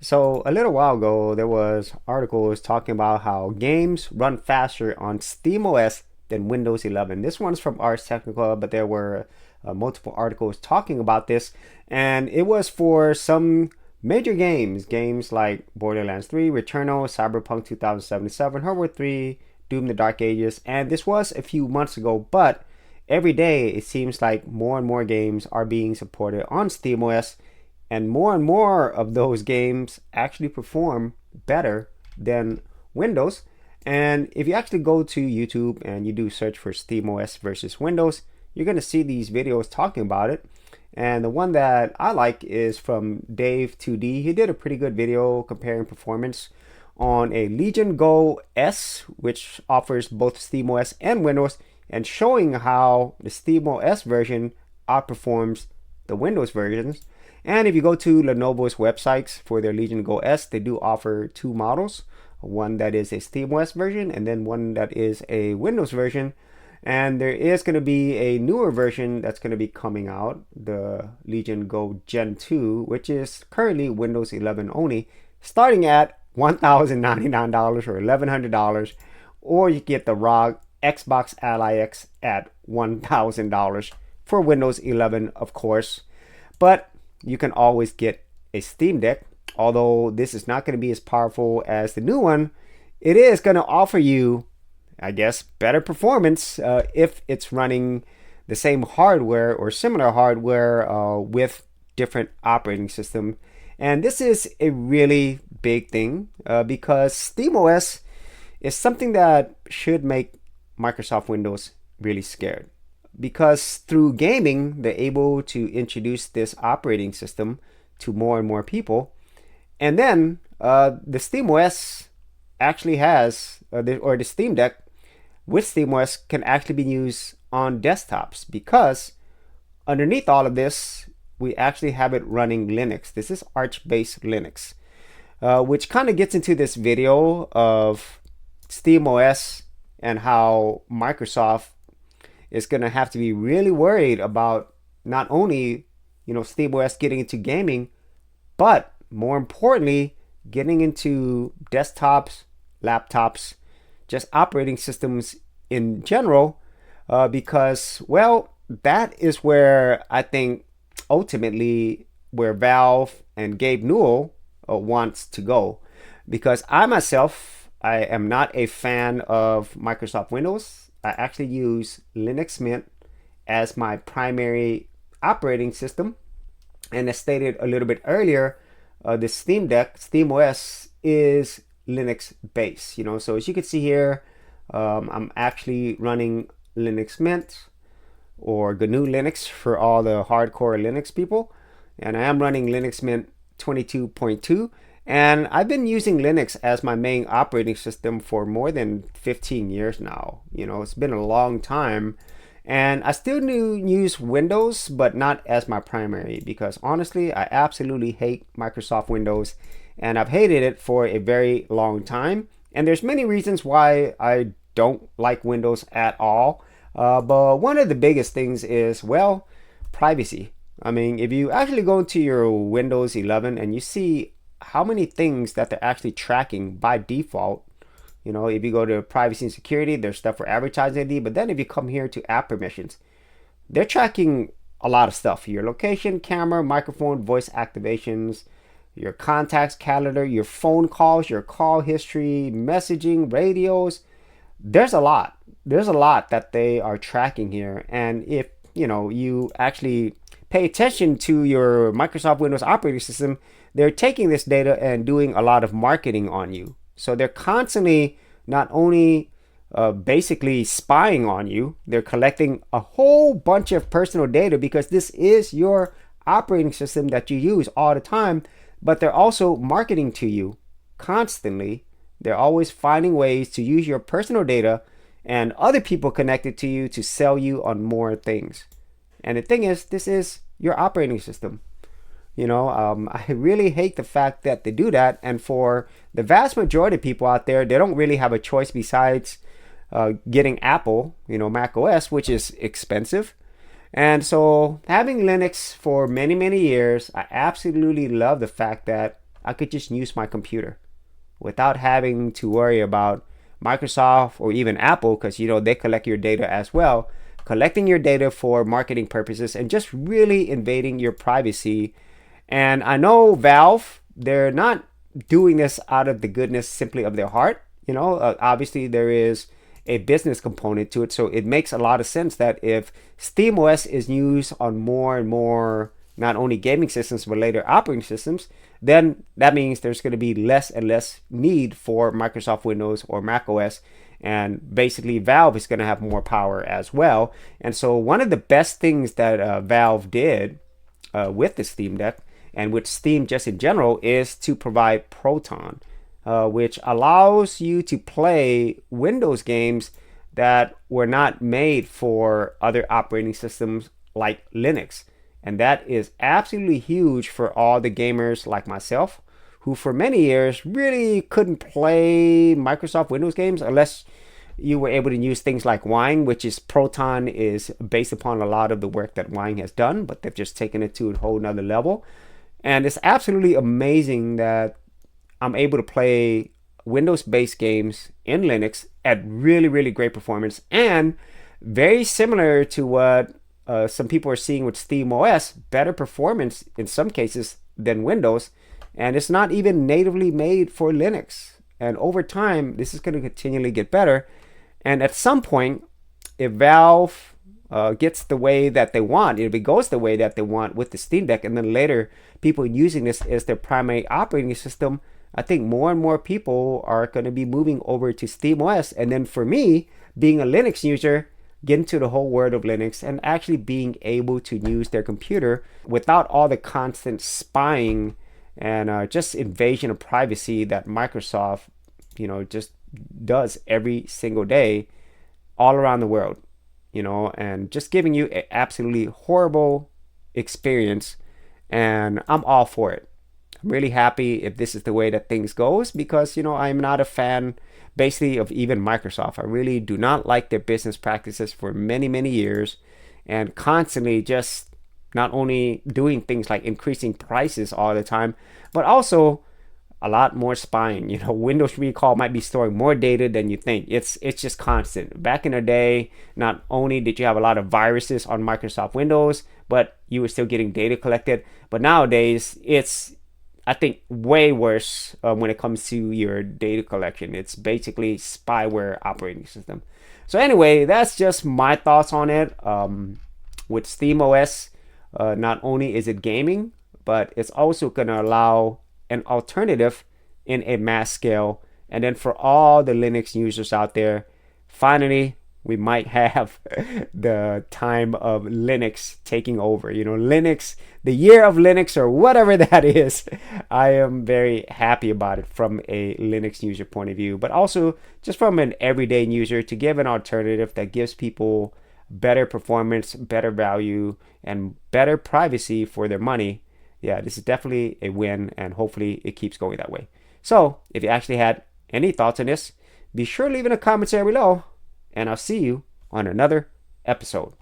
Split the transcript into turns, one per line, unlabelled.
So a little while ago, there was articles talking about how games run faster on SteamOS than Windows 11. This one's from Ars Technica, but there were multiple articles talking about this, and it was for some major games like Borderlands 3, Returnal, Cyberpunk 2077, Hardware 3, Doom: The Dark Ages, and this was a few months ago, but every day it seems like more and more games are being supported on SteamOS, and more of those games actually perform better than Windows. And if you actually go to YouTube and you do search for SteamOS versus Windows, you're going to see these videos talking about it. And the one that I like is from Dave 2D. He did a pretty good video comparing performance on a Legion Go S, which offers both SteamOS and Windows, and showing how the SteamOS version outperforms the Windows versions. And if you go to Lenovo's websites for their Legion Go S, they do offer two models, one that is a SteamOS version and then one that is a Windows version. And there is going to be a newer version that's going to be coming out, the Legion Go Gen 2, which is currently Windows 11 only, starting at $1,099 or $1,100, or you get the ROG Xbox Ally X at $1,000 for Windows 11, of course. But you can always get a Steam Deck. Although this is not going to be as powerful as the new one, it is going to offer you, I guess, better performance if it's running the same hardware or similar hardware with different operating system. And this is a really big thing because SteamOS is something that should make Microsoft Windows really scared, because through gaming they're able to introduce this operating system to more and more people. And then the SteamOS actually has the Steam Deck with SteamOS can actually be used on desktops, because underneath all of this we actually have it running Linux. This is Arch-based Linux, which kind of gets into this video of SteamOS and how Microsoft is going to have to be really worried about not only, SteamOS getting into gaming, but more importantly, getting into desktops, laptops, just operating systems in general, because, well, that is where I think ultimately where Valve and Gabe Newell wants to go. Because I myself, I am not a fan of Microsoft Windows. I actually use Linux Mint as my primary operating system. And as stated a little bit earlier, the Steam Deck, SteamOS, is Linux based. So as you can see here, I'm actually running Linux Mint, or GNU Linux for all the hardcore Linux people. And I am running Linux Mint 22.2. And I've been using Linux as my main operating system for more than 15 years now. It's been a long time. And I still do use Windows, but not as my primary, because honestly, I absolutely hate Microsoft Windows, and I've hated it for a very long time. And there's many reasons why I don't like Windows at all. But one of the biggest things is, well, privacy. I mean, if you actually go to your Windows 11 and you see how many things that they're actually tracking by default. If you go to privacy and security, there's stuff for advertising ID. But then if you come here to app permissions, they're tracking a lot of stuff. Your location, camera, microphone, voice activations, your contacts, calendar, your phone calls, your call history, messaging, radios. There's a lot. There's a lot that they are tracking here. And if, you actually pay attention to your Microsoft Windows operating system, they're taking this data and doing a lot of marketing on you. So they're constantly not only basically spying on you, they're collecting a whole bunch of personal data, because this is your operating system that you use all the time, but they're also marketing to you constantly. They're always finding ways to use your personal data and other people connected to you to sell you on more things. And the thing is, this is your operating system. I really hate the fact that they do that. And for the vast majority of people out there, they don't really have a choice besides getting Apple, Mac OS, which is expensive. And so having Linux for many, many years, I absolutely love the fact that I could just use my computer without having to worry about Microsoft or even Apple, because they collect your data as well, collecting your data for marketing purposes and just really invading your privacy. And I know Valve, they're not doing this out of the goodness simply of their heart. Obviously there is a business component to it, so it makes a lot of sense that if SteamOS is used on more and more not only gaming systems but later operating systems, then that means there's going to be less and less need for Microsoft Windows or Mac OS, and basically Valve is going to have more power as well. And so one of the best things that Valve did with the Steam Deck and with Steam just in general is to provide Proton, which allows you to play Windows games that were not made for other operating systems like Linux. And that is absolutely huge for all the gamers like myself, who for many years really couldn't play Microsoft Windows games unless you were able to use things like Wine, which is Proton is based upon a lot of the work that Wine has done, but they've just taken it to a whole nother level. And it's absolutely amazing that I'm able to play Windows-based games in Linux at really, really great performance, and very similar to what some people are seeing with SteamOS, better performance in some cases than Windows, and it's not even natively made for Linux. And over time, this is going to continually get better. And at some point, if Valve gets the way that they want, if it goes the way that they want with the Steam Deck, and then later people using this as their primary operating system, I think more and more people are going to be moving over to SteamOS. And then for me, being a Linux user, get into the whole world of Linux and actually being able to use their computer without all the constant spying and just invasion of privacy that Microsoft, just does every single day all around the world, and just giving you an absolutely horrible experience. And I'm all for it. I'm really happy if this is the way that things goes, because I'm not a fan basically of even Microsoft. I really do not like their business practices for many years, and constantly just not only doing things like increasing prices all the time, but also a lot more spying. Windows Recall might be storing more data than you think. It's just constant. Back in the day, not only did you have a lot of viruses on Microsoft Windows, but you were still getting data collected. But nowadays, it's, I think, way worse when it comes to your data collection. It's basically spyware operating system. So anyway, that's just my thoughts on it. With SteamOS, not only is it gaming, but it's also going to allow an alternative in a mass scale. And then for all the Linux users out there, finally, we might have the time of Linux taking over. Linux, the year of Linux, or whatever that is. I am very happy about it from a Linux user point of view, but also just from an everyday user, to give an alternative that gives people better performance, better value, and better privacy for their money. Yeah, this is definitely a win, and hopefully it keeps going that way. So if you actually had any thoughts on this, be sure to leave in the comments area below, and I'll see you on another episode.